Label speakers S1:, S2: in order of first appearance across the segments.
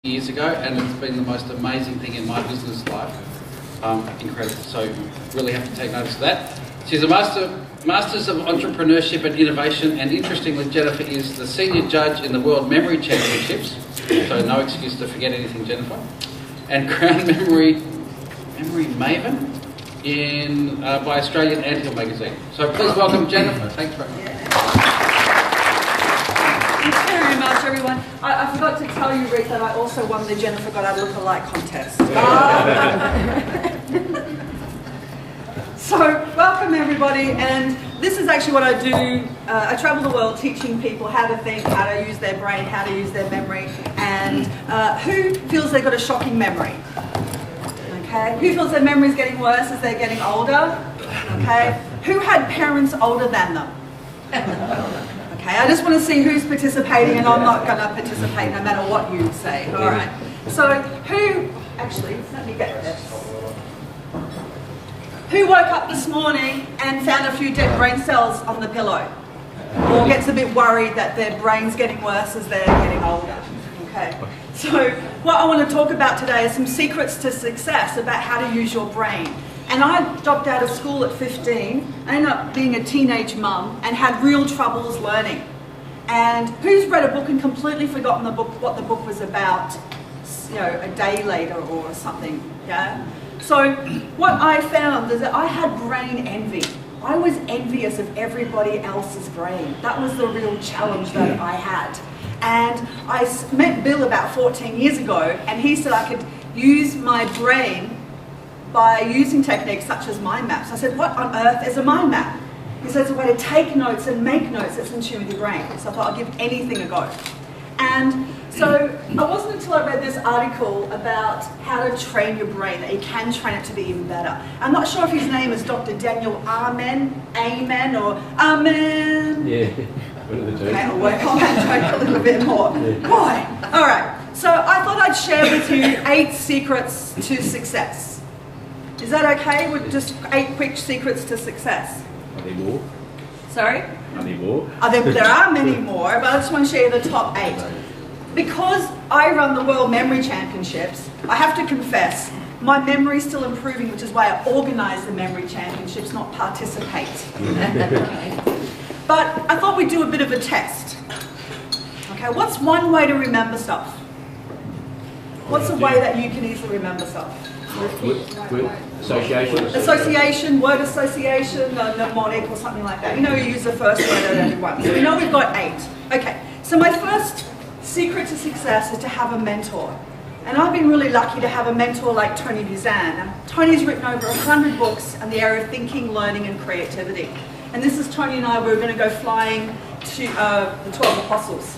S1: years ago, and it's been the most amazing thing in my business life. Incredible. So really have to take notice of that. She's a Masters of Entrepreneurship and Innovation, and interestingly, Jennifer is the senior judge in the World Memory Championships, so no excuse to forget anything, Jennifer. And Crown Memory Maven by Australian Anthill magazine. So please welcome Jennifer. Thanks very much.
S2: Thanks very much, everyone. I forgot to tell you, Ruth, that I also won the Jennifer Goddard lookalike contest. So, welcome everybody, and this is actually what I do. I travel the world teaching people how to think, how to use their brain, how to use their memory, and who feels they've got a shocking memory? Okay. Who feels their memory is getting worse as they're getting older? Okay. Who had parents older than them? Okay, I just want to see who's participating, and I'm not going to participate no matter what you say. All right. So, actually, let me get this. Who woke up this morning and found a few dead brain cells on the pillow? Or gets a bit worried that their brain's getting worse as they're getting older? Okay. So, what I want to talk about today is some secrets to success about how to use your brain. And I dropped out of school at 15, I ended up being a teenage mum and had real troubles learning. And who's read a book and completely forgotten what the book was about, you know, a day later or something, yeah? So what I found is that I had brain envy. I was envious of everybody else's brain. That was the real challenge that I had. And I met Bill about 14 years ago, and he said I could use my brain by using techniques such as mind maps. I said, what on earth is a mind map? He said, it's a way to take notes and make notes that's in tune with your brain. So I thought I'll give anything a go. And so it wasn't until I read this article about how to train your brain that you can train it to be even better. I'm not sure if his name is Dr. Daniel Amen, or Amen.
S3: Yeah, one of the two.
S2: Okay, I'll work on that joke a little bit more. Boy, all right. So I thought I'd share with you 8 secrets to success. Is that okay? With just 8 quick secrets to success.
S3: Are there more?
S2: Sorry?
S3: Are there more?
S2: There are many more, but I just want to share the top 8. Because I run the World Memory Championships, I have to confess, my memory is still improving, which is why I organise the Memory Championships, not participate. But I thought we'd do a bit of a test. Okay, what's one way to remember stuff? What's a way that you can easily remember stuff?
S3: Association?
S2: Word association, mnemonic or something like that. You know, you use the first word at everyone. So we know we've got 8. Okay, so my first secret to success is to have a mentor. And I've been really lucky to have a mentor like Tony Buzan. Now, Tony's written over 100 books in the area of thinking, learning and creativity. And this is Tony and I, we're going to go flying to the 12 Apostles.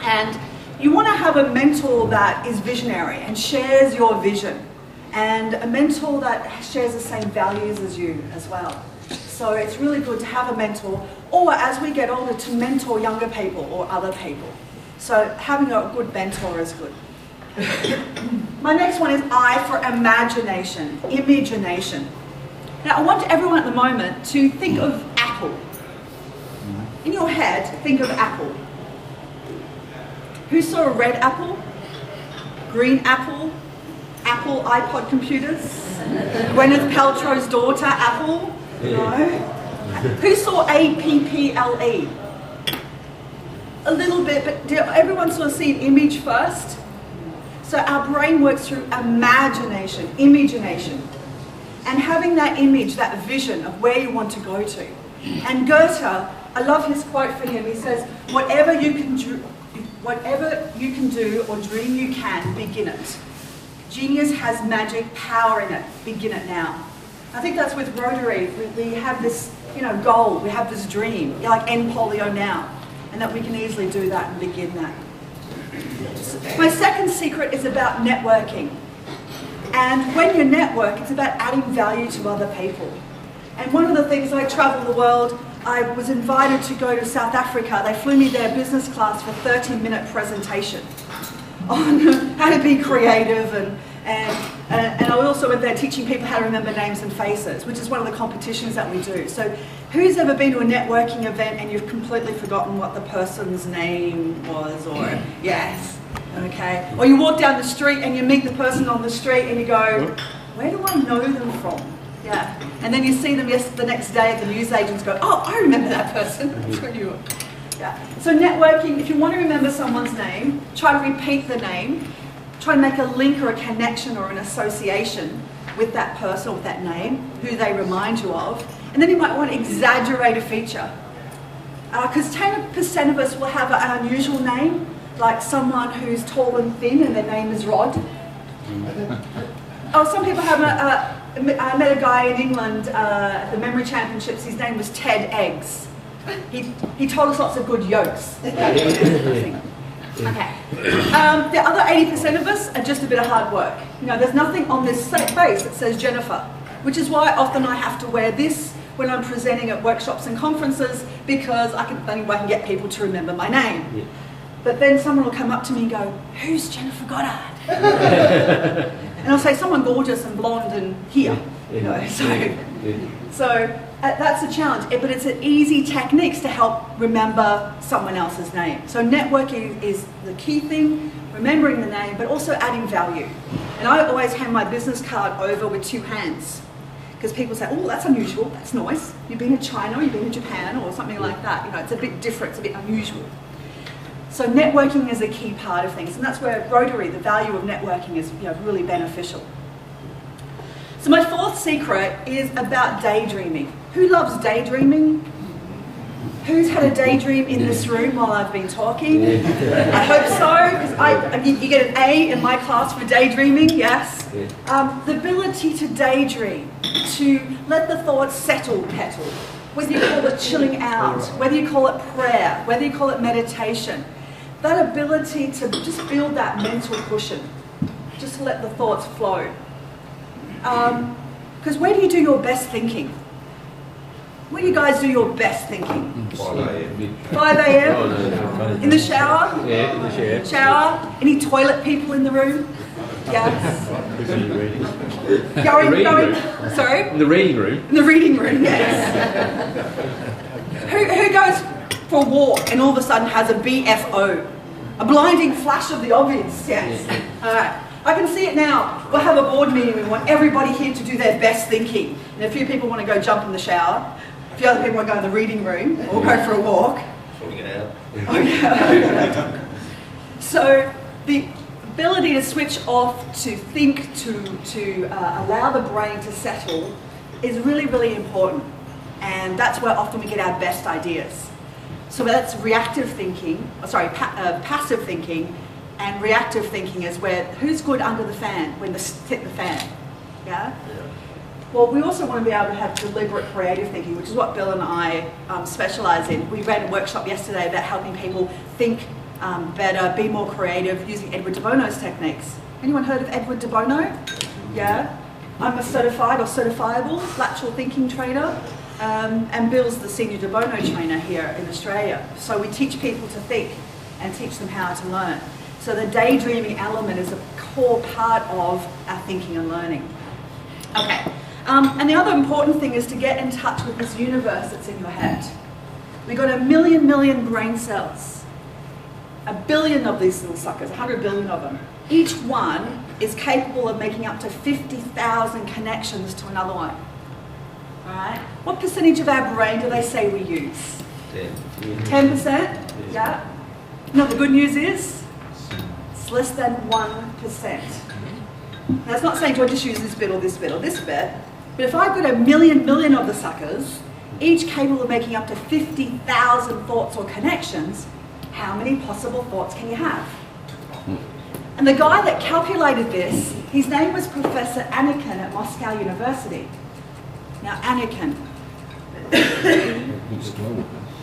S2: And you want to have a mentor that is visionary and shares your vision. And a mentor that shares the same values as you as well. So it's really good to have a mentor, or as we get older, to mentor younger people or other people. So having a good mentor is good. My next one is I for imagination, imagination. Now I want everyone at the moment to think of Apple. In your head, think of Apple. Who saw a red apple? Green apple? Apple iPod computers? Gwyneth Paltrow's daughter, Apple? No? Who saw APPLE? A little bit, but did everyone sort of see an image first? So our brain works through imagination, imagination. And having that image, that vision of where you want to go to. And Goddard, I love his quote for him, he says, whatever you can do or dream you can, begin it. Genius has magic power in it. Begin it now. I think that's with Rotary. We have this, goal. We have this dream, like end polio now, and that we can easily do that and begin that. My second secret is about networking. And when you network, it's about adding value to other people. And one of the things, I travel the world, I was invited to go to South Africa. They flew me there business class for a 30-minute presentation on how to be creative, and I also went there teaching people how to remember names and faces, which is one of the competitions that we do. So who's ever been to a networking event and you've completely forgotten what the person's name was, or yes? Okay? Or you walk down the street and you meet the person on the street and you go, where do I know them from? Yeah. And then you see them the next day at the newsagents go, oh, I remember that person. That's where you were. Yeah. So networking, if you want to remember someone's name, try to repeat the name. Try and make a link or a connection or an association with that person or with that name, who they remind you of. And then you might want to exaggerate a feature. Because 10% of us will have an unusual name, like someone who's tall and thin and their name is Rod. Oh, some people have I met a guy in England at the memory championships, his name was Ted Eggs. He told us lots of good jokes. Okay. The other 80% of us are just a bit of hard work. You know, there's nothing on this face that says Jennifer, which is why often I have to wear this when I'm presenting at workshops and conferences, because I can get people to remember my name. Yeah. But then someone will come up to me and go, who's Jennifer Goddard? And I'll say, someone gorgeous and blonde and here. You know, so that's a challenge, but it's an easy techniques to help remember someone else's name. So networking is the key thing, remembering the name, but also adding value. And I always hand my business card over with 2 hands, because people say, oh, that's unusual, that's nice. You've been to China, or you've been to Japan, or something like that. You know, it's a bit different, it's a bit unusual. So networking is a key part of things, and that's where Rotary, the value of networking, is really beneficial. So my 4th secret is about daydreaming. Who loves daydreaming? Who's had a daydream in this room while I've been talking? I hope so, because you get an A in my class for daydreaming, yes. The ability to daydream, to let the thoughts settle, petal. Whether you call it chilling out, whether you call it prayer, whether you call it meditation. That ability to just build that mental cushion, just to let the thoughts flow. Because where do you do your best thinking? Where do you guys do your best thinking?
S3: 5 a.m.
S2: 5 a.m.? In the shower?
S3: Yeah, in the shower.
S2: Shower? Any toilet people in the room? Yes. Going, sorry?
S3: In the reading room.
S2: In the reading room, yes. Who goes for a walk and all of a sudden has a BFO? A blinding flash of the obvious, yes. All right. I can see it now. We'll have a board meeting. We want everybody here to do their best thinking. And a few people want to go jump in the shower. A few other people want to go in the reading room or go for a walk.
S3: Sorting it out.
S2: Okay. So the ability to switch off, to think, to allow the brain to settle is really, really important. And that's where often we get our best ideas. So that's reactive thinking, passive thinking, and reactive thinking is where, who's good under the fan when hit the fan, yeah? Well, we also want to be able to have deliberate creative thinking, which is what Bill and I specialise in. We ran a workshop yesterday about helping people think better, be more creative, using Edward de Bono's techniques. Anyone heard of Edward de Bono? Yeah? I'm a certified or certifiable lateral thinking trainer. And Bill's the senior de Bono trainer here in Australia. So we teach people to think and teach them how to learn. So the daydreaming element is a core part of our thinking and learning. Okay, and the other important thing is to get in touch with this universe that's in your head. We've got 1 million brain cells. 1 billion of these little suckers, 100 billion of them. Each one is capable of making up to 50,000 connections to another one. All right? What percentage of our brain do they say we use? 10%? Yeah? You know what the good news is? It's less than 1%. Now it's not saying do I just use this bit or this bit or this bit, but if I've got 1 million of the suckers, each capable of making up to 50,000 thoughts or connections, how many possible thoughts can you have? And the guy that calculated this, his name was Professor Anakin at Moscow University. Now Anakin.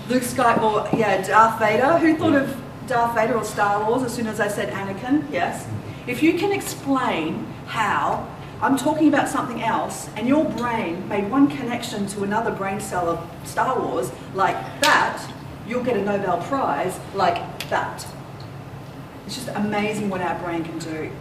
S2: Luke Skywalker, yeah, Darth Vader. Who thought of Darth Vader or Star Wars as soon as I said Anakin? Yes. If you can explain how I'm talking about something else and your brain made one connection to another brain cell of Star Wars like that, you'll get a Nobel Prize like that. It's just amazing what our brain can do.